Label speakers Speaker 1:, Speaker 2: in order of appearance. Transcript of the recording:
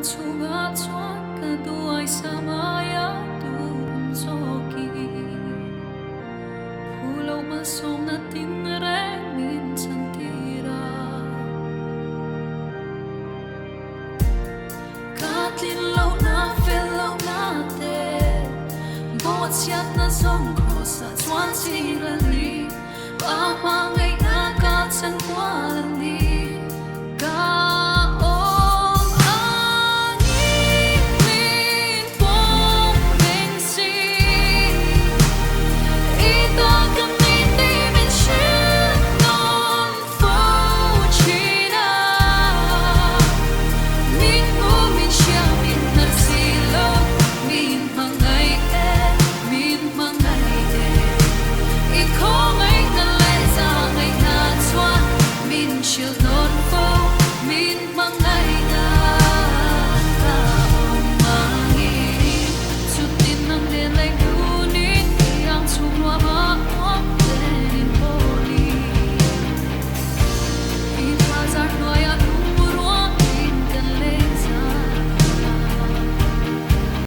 Speaker 1: Chunga chua ka duai samaya tumzoki Pulau masom na tinremin santira Katlin lau na fel lau na te Bot siat na zong ko sa chuan sirali Pa ma ngay na ka chan kwa